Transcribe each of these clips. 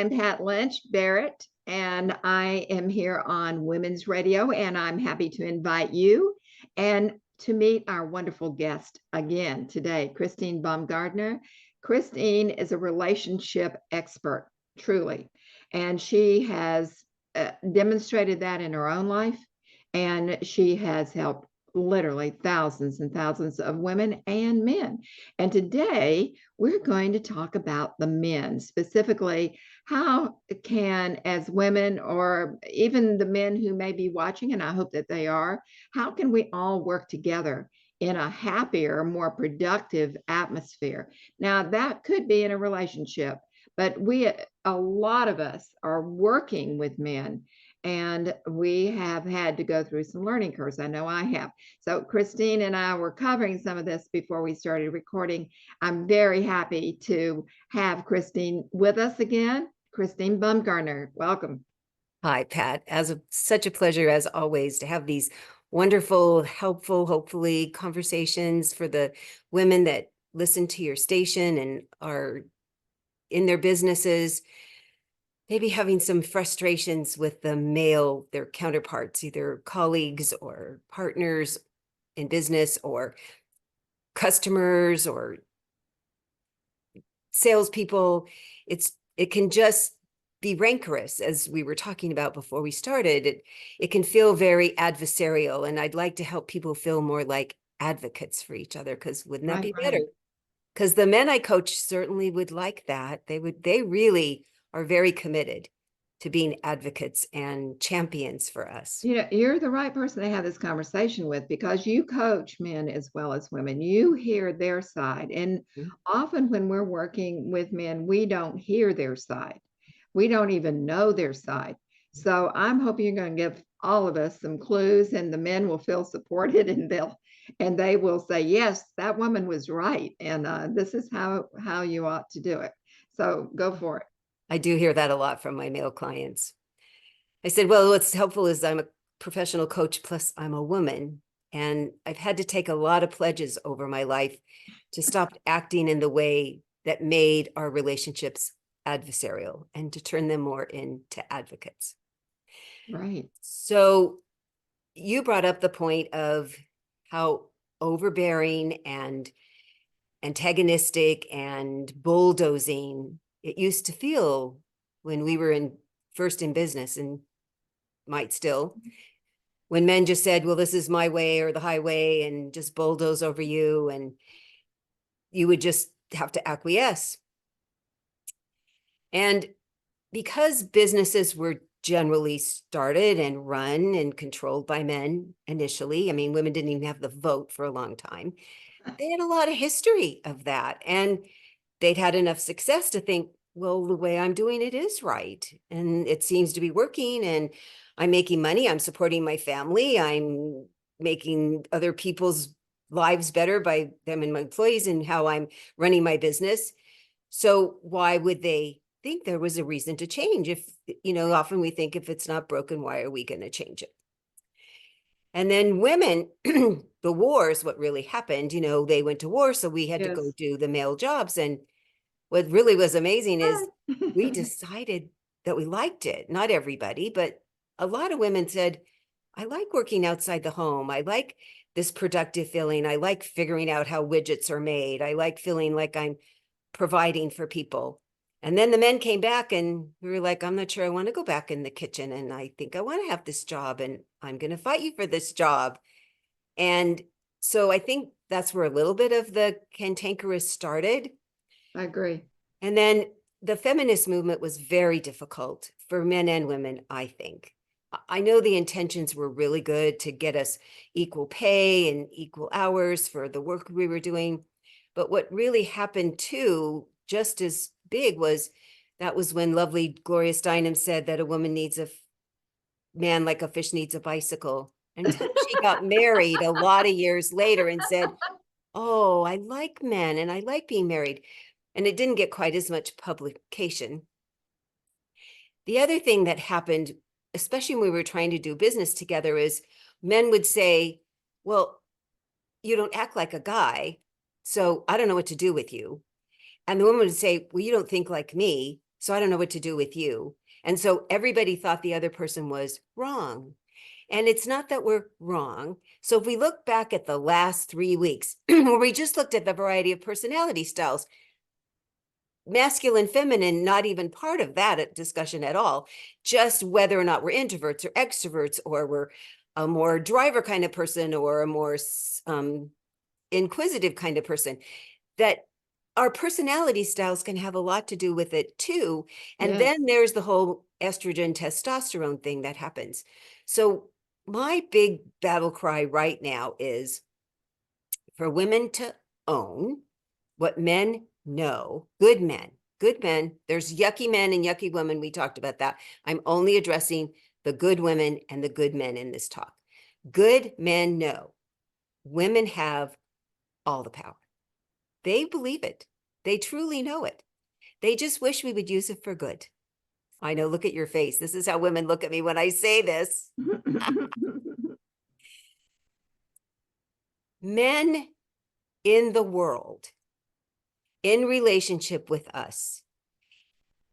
I'm Pat Lynch Barrett, and I am here on Women's Radio, and I'm happy to invite you and to meet our wonderful guest again today, Christine Baumgartner. Christine is a relationship expert, truly, and she has demonstrated that in her own life, and she has helped literally thousands and thousands of women and men. And today we're going to talk about the men, specifically how can, as women, or even the men who may be watching, and I hope that they are, how can we all work together in a happier, more productive atmosphere? Now, that could be in a relationship, but a lot of us are working with men, and we have had to go through some learning curves. I know I have. So Christine and I were covering some of this before we started recording. I'm very happy to have Christine with us again. Christine Baumgartner, welcome. Hi, Pat. Such a pleasure as always to have these wonderful, helpful, hopefully conversations for the women that listen to your station and are in their businesses, maybe having some frustrations with their counterparts, either colleagues or partners in business or customers or salespeople. It can just be rancorous, as we were talking about before we started. It can feel very adversarial, and I'd like to help people feel more like advocates for each other, because wouldn't that be better? Because the men I coach certainly would like that. They really are very committed to being advocates and champions for us. You know, you're the right person to have this conversation with, because you coach men as well as women. You hear their side. And often when we're working with men, we don't hear their side. We don't even know their side. So I'm hoping you're going to give all of us some clues, and the men will feel supported, and they will say, yes, that woman was right. And this is how you ought to do it. So go for it. I do hear that a lot from my male clients. I said, well, what's helpful is I'm a professional coach, plus I'm a woman. And I've had to take a lot of pledges over my life to stop acting in the way that made our relationships adversarial and to turn them more into advocates. Right. So you brought up the point of how overbearing and antagonistic and bulldozing it used to feel when we were first in business, and might still, when men just said, well, this is my way or the highway, and just bulldoze over you, and you would just have to acquiesce. And because businesses were generally started and run and controlled by men initially, I mean, women didn't even have the vote for a long time. They had a lot of history of that, and they'd had enough success to think, well, the way I'm doing it is right, and it seems to be working, and I'm making money, I'm supporting my family, I'm making other people's lives better by them and my employees, and how I'm running my business. So why would they think there was a reason to change? If, often we think, if it's not broken, why are we going to change it? And then women, the war is what really happened. They went to war, so we had to go do the male jobs. And what really was amazing is we decided that we liked it. Not everybody, but a lot of women said, I like working outside the home. I like this productive feeling. I like figuring out how widgets are made. I like feeling like I'm providing for people. And then the men came back, and we were like, I'm not sure I want to go back in the kitchen. And I think I want to have this job, and I'm going to fight you for this job. And so I think that's where a little bit of the cantankerous started. I agree. And then the feminist movement was very difficult for men and women, I think. I know the intentions were really good to get us equal pay and equal hours for the work we were doing. But what really happened too, just as big, was when lovely Gloria Steinem said that a woman needs a man like a fish needs a bicycle. Until she got married a lot of years later and said, oh, I like men and I like being married. And it didn't get quite as much publication. The other thing that happened, especially when we were trying to do business together, is men would say, well, you don't act like a guy, so I don't know what to do with you. And the woman would say, well, you don't think like me, so I don't know what to do with you. And so everybody thought the other person was wrong. And it's not that we're wrong. So if we look back at the last 3 weeks, where we just looked at the variety of personality styles, masculine, feminine, not even part of that discussion at all, just whether or not we're introverts or extroverts, or we're a more driver kind of person or a more inquisitive kind of person, that our personality styles can have a lot to do with it too. And Yes. then there's the whole estrogen testosterone thing that happens. So my big battle cry right now is for women to own what men know. Good men, good men. There's yucky men and yucky women. We talked about that. I'm only addressing the good women and the good men in this talk. Good men know women have all the power. They believe it. They truly know it. They just wish we would use it for good. I know, look at your face. This is how women look at me when I say this. Men in the world, in relationship with us,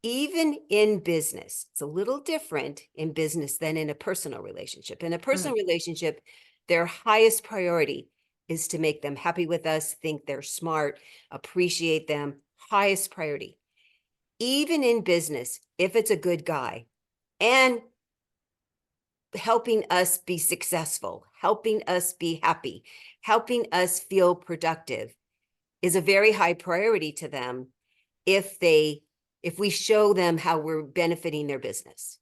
even in business, it's a little different in business than in a personal relationship. In a personal relationship, their highest priority is to make them happy with us, think they're smart, appreciate them, highest priority. Even in business, if it's a good guy and helping us be successful, helping us be happy, helping us feel productive is a very high priority to them if we show them how we're benefiting their business.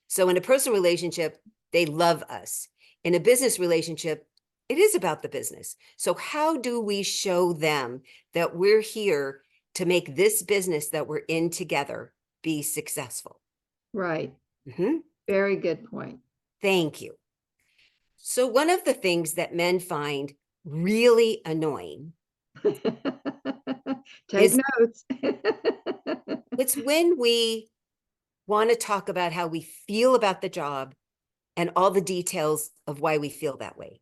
So in a personal relationship, they love us. In a business relationship, it is about the business. So how do we show them that we're here to make this business that we're in together be successful? Right. Mm-hmm. Very good point. Thank you. So one of the things that men find really annoying Take is notes. it's when we want to talk about how we feel about the job and all the details of why we feel that way.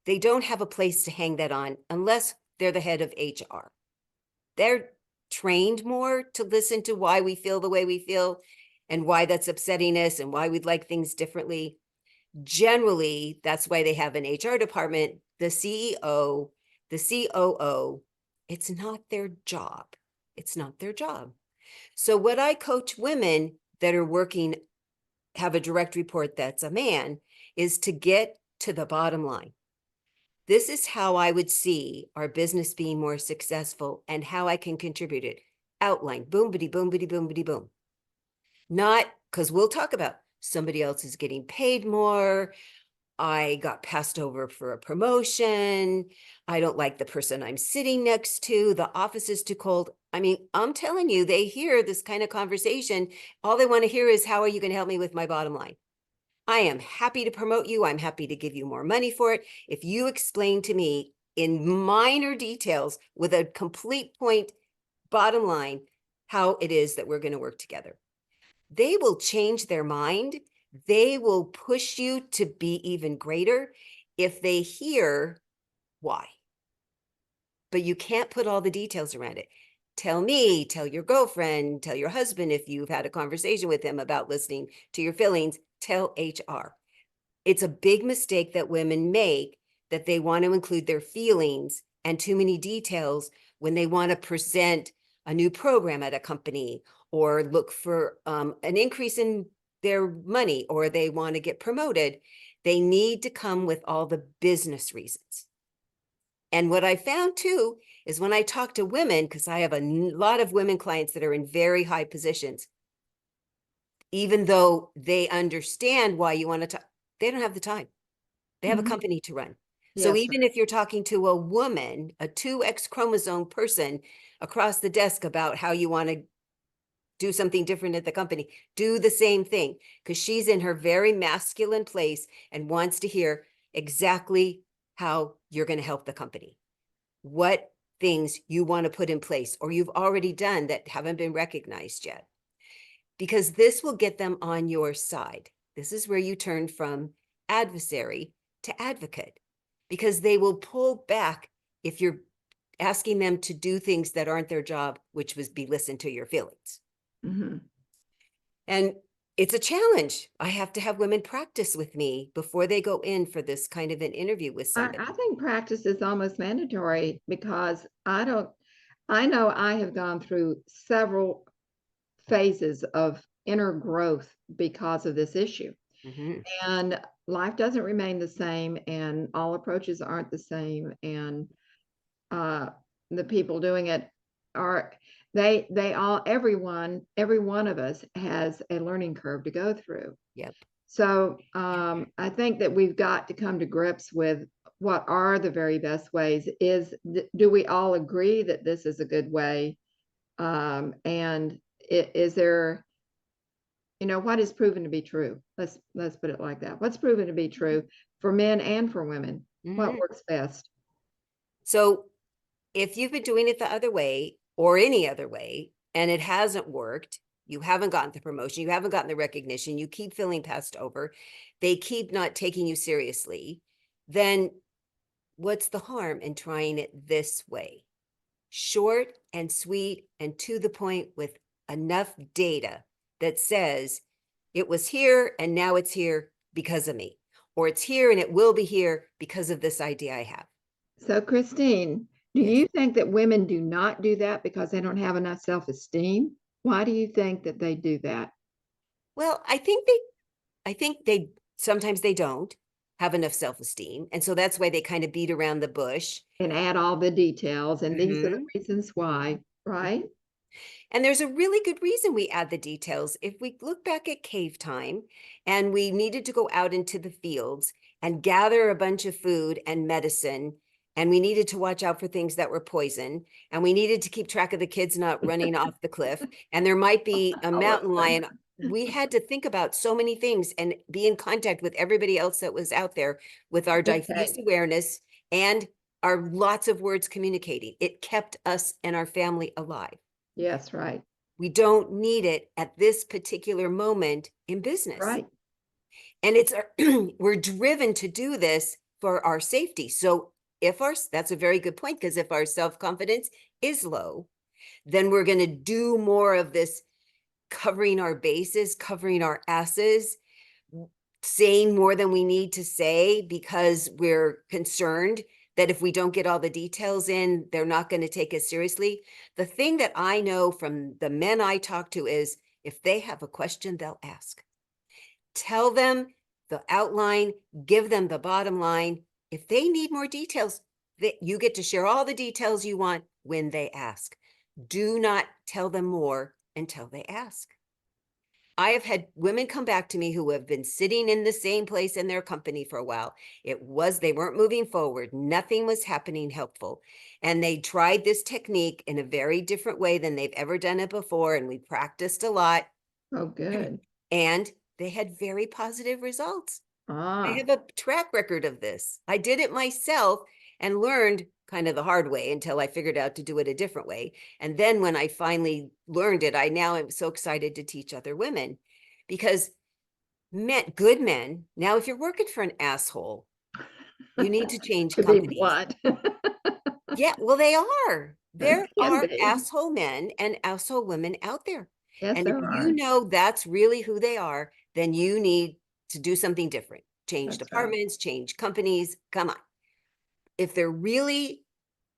They don't have a place to hang that on unless they're the head of HR. They're trained more to listen to why we feel the way we feel and why that's upsetting us and why we'd like things differently. Generally, that's why they have an HR department, the CEO, the COO. It's not their job. It's not their job. So what I coach women that are working, have a direct report that's a man, is to get to the bottom line. This is how I would see our business being more successful and how I can contribute it. Outline, boom, bitty, boom, bitty, boom, bitty, boom. Not because we'll talk about somebody else is getting paid more. I got passed over for a promotion. I don't like the person I'm sitting next to. The office is too cold. I mean, I'm telling you, they hear this kind of conversation. All they want to hear is, how are you going to help me with my bottom line? I am happy to promote you. I'm happy to give you more money for it. If you explain to me in minor details with a complete point, bottom line, how it is that we're going to work together. They will change their mind. They will push you to be even greater if they hear why. But you can't put all the details around it. Tell me, tell your girlfriend, tell your husband if you've had a conversation with him about listening to your feelings, tell HR. It's a big mistake that women make, that they want to include their feelings and too many details when they want to present a new program at a company or look for an increase in their money, or they want to get promoted. They need to come with all the business reasons. And what I found too is when I talk to women, because I have a lot of women clients that are in very high positions, even though they understand why you want to talk, they don't have the time. They have a company to run. So Yes, even if you're talking to a woman, a 2X chromosome person across the desk about how you want to do something different at the company, do the same thing, because she's in her very masculine place and wants to hear exactly how you're going to help the company, what things you want to put in place or you've already done that haven't been recognized yet, because this will get them on your side. This is where you turn from adversary to advocate, because they will pull back if you're asking them to do things that aren't their job, which was be listen to your feelings. Mhm. And it's a challenge. I have to have women practice with me before they go in for this kind of an interview with somebody. I think practice is almost mandatory because I know I have gone through several phases of inner growth because of this issue. Mhm. And life doesn't remain the same, and all approaches aren't the same. And uh, the people doing it are they all every one of us has a learning curve to go through. Yep. So I think that we've got to come to grips with what are the very best ways. Do we all agree that this is a good way? And is there, what is proven to be true? Let's put it like that. What's proven to be true for men and for women? What Mhm. works best? So if you've been doing it the other way or any other way and it hasn't worked, you haven't gotten the promotion, you haven't gotten the recognition, you keep feeling passed over, they keep not taking you seriously, then what's the harm in trying it this way? Short and sweet and to the point with enough data that says it was here and now it's here because of me, or it's here and it will be here because of this idea I have. So, Christine, do Yes. you think that women do not do that because they don't have enough self-esteem? Why do you think that they do that Well, I think they sometimes they don't have enough self-esteem. And so that's why they kind of beat around the bush. and add all the details? And these are the Mhm. reasons why, right? And there's a really good reason we add the details. If we look back at cave time and we needed to go out into the fields and gather a bunch of food and medicine, and we needed to watch out for things that were poison, and we needed to keep track of the kids not running off the cliff, and there might be a All those mountain lion. things. We had to think about so many things and be in contact with everybody else that was out there with our diffuse Okay. awareness and our lots of words communicating. It kept us and our family alive. Yes, right. We don't need it at this particular moment in business. Right. And it's we're driven to do this for our safety. So if that's a very good point, because if our self-confidence is low, then we're going to do more of this covering our bases, covering our asses, saying more than we need to say because we're concerned that if we don't get all the details in, they're not going to take us seriously. The thing that I know from the men I talk to is if they have a question, they'll ask. Tell them the outline, give them the bottom line. If they need more details, you get to share all the details you want when they ask. Do not tell them more until they ask. I have had women come back to me who have been sitting in the same place in their company for a while. They weren't moving forward. Nothing was happening helpful. And they tried this technique in a very different way than they've ever done it before. And we practiced a lot Oh, good. and they had very positive results. I Ah, have a track record of this. I did it myself and learned kind of the hard way until I figured out to do it a different way. And then when I finally learned it, I now am so excited to teach other women because good men, now if you're working for an asshole, you need to change to be companies. blunt. Yeah, well, they are. There Can are be. asshole men and asshole women out there. Yes, And if there you are. know that's really who they are, then you need to do something different. Change That's right. departments, change companies. Come on. If they're really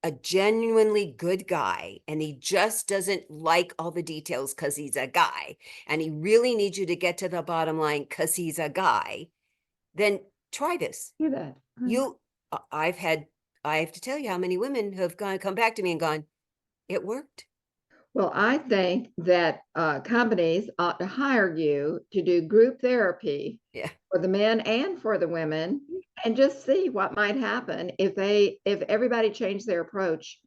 a genuinely good guy and he just doesn't like all the details because he's a guy and he really needs you to get to the bottom line because he's a guy, then try this. Do that. Right. You, I have to tell you how many women have come back to me and gone, it worked. Well, I think that companies ought to hire you to do group therapy Yeah. for the men and for the women, and just see what might happen if everybody changed their approach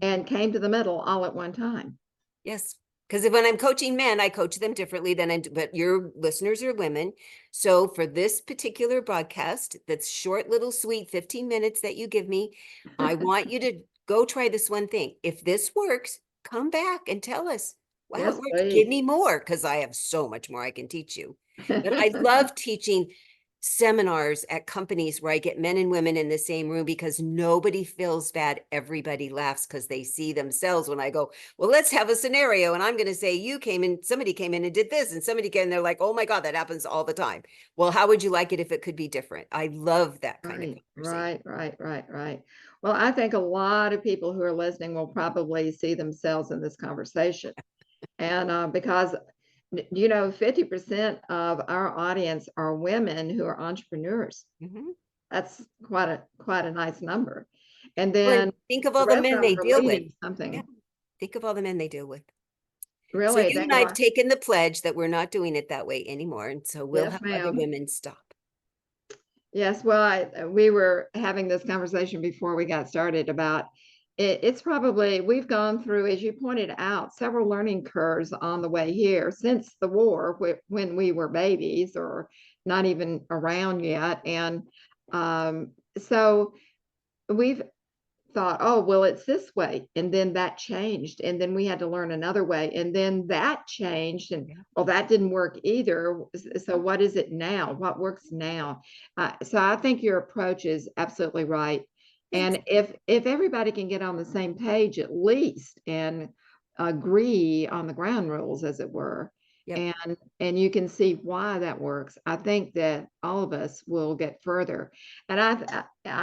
and came to the middle all at one time. Yes. Because when I'm coaching men, I coach them differently than but your listeners are women. So for this particular broadcast, that's short, little, sweet 15 minutes that you give me, I want you to go try this one thing. If this works, come back and tell us, wow, it Yes, worked. Give please. me more because I have so much more I can teach you. But I love teaching seminars at companies where I get men and women in the same room because nobody feels bad. Everybody laughs because they see themselves when I go, well, let's have a scenario. And I'm going to say, somebody came in and did this, and somebody came, and they're like, oh my God, that happens all the time. Well, how would you like it if it could be different? I love that kind of conversation. Right. Well, I think a lot of people who are listening will probably see themselves in this conversation. And because, 50% of our audience are women who are entrepreneurs. Mhm. That's quite a nice number. And Well, then and think of all the the rest of men them they are deal with. leading something. Yeah. Think of all the men they deal with. So Really, you they and I have are. taken the pledge that we're not doing it that way anymore. And so we'll Yes, have other ma'am. women stop. Yes, well, we were having this conversation before we got started about it. It's probably, we've gone through, as you pointed out, several learning curves on the way here since the war, when we were babies or not even around yet. And so we've thought, oh, well, it's this way. And then that changed. And then we had to learn another way. And then that changed. And, Yeah. well, that didn't work either. So what is it now? What works now? So I think your approach is absolutely right. Thanks. And if everybody can get on the same page at least and agree on the ground rules, as it were, Yep. and you can see why that works, I think that all of us will get further. And I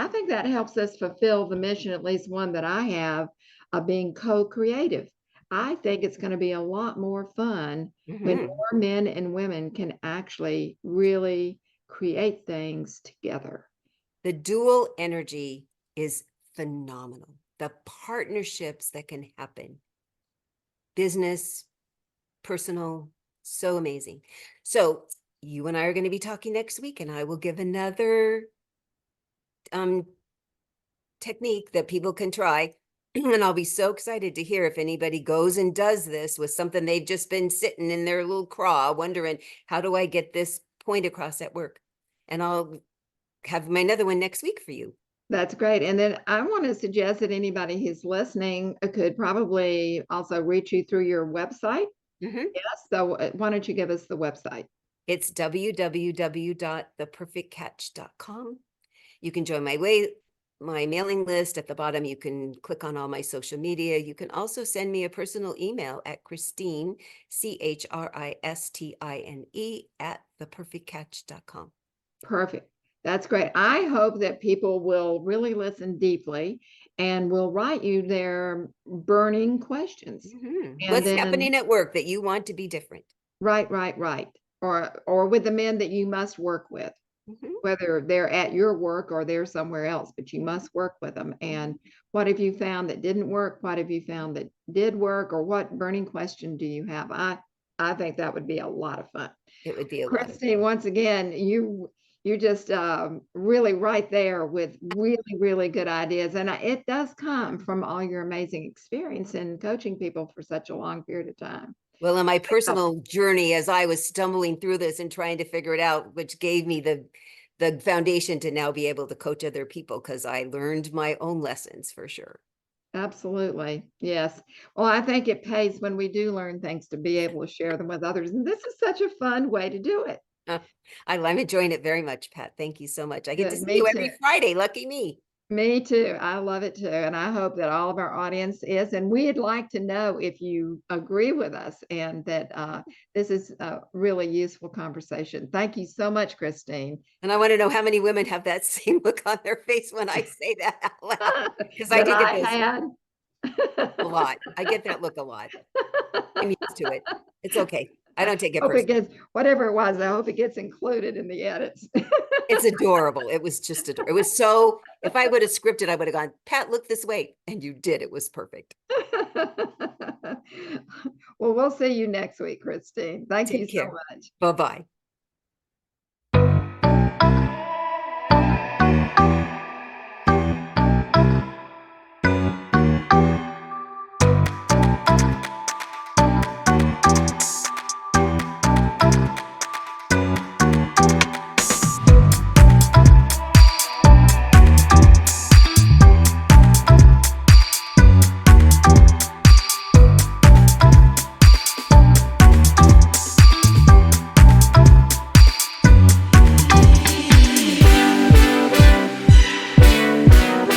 think that helps us fulfill the mission, at least one that I have, of being co-creative. I think it's going to be a lot more fun when Mhm. more men and women can actually really create things together. The dual energy is phenomenal. The partnerships that can happen, business, personal, so amazing. So you and I are going to be talking next week, and I will give another technique that people can try. And I'll be so excited to hear if anybody goes and does this with something they've just been sitting in their little craw wondering, how do I get this point across at work? And I'll have my another one next week for you. That's great. And then I want to suggest that anybody who's listening could probably also reach you through your website. Mhm. Yes. So why don't you give us the website? It's www.theperfectcatch.com. You can join my mailing list. At the bottom, you can click on all my social media. You can also send me a personal email at Christine, CHRISTINE, at theperfectcatch.com. Perfect. That's great. I hope that people will really listen deeply and will write you their burning questions. And What's then, happening at work that you want to be different? right. Or with the men that you must work with, whether they're at your work or they're somewhere else, but you must work with them. And what have you found that didn't work? What have you found that did work? Or what burning question do you have? I think that would be a lot of fun. It would be a lot of fun. Christine, once again, you're just really right there with really good ideas. And it does come from all your amazing experience in coaching people for such a long period of time. Well, in my personal journey, as I was stumbling through this and trying to figure it out, which gave me the foundation to now be able to coach other people, because I learned my own lessons for sure. Absolutely. Yes. Well, I think it pays when we do learn things to be able to share them with others. And this is such a fun way to do it. I'm enjoying it very much, Pat. Thank you so much. I get to Good. see Me you too. every Friday. Lucky me. Me too. I love it too. And I hope that all of our audience is. And we'd like to know if you agree with us and that this is a really useful conversation. Thank you so much, Christine. And I want to know how many women have that same look on their face when I say that out loud. Because I That do get I those had. a lot. I get that look a lot. I'm used to it. It's okay. I don't take it Hope it personally. gets, whatever it was, I hope it gets included in the edits. It's adorable. It was just adorable. It was so, if I would have scripted, I would have gone, Pat, look this way. And you did. It was perfect. Well, we'll see you next week, Christine. Thank you Take so care. much. Bye-bye.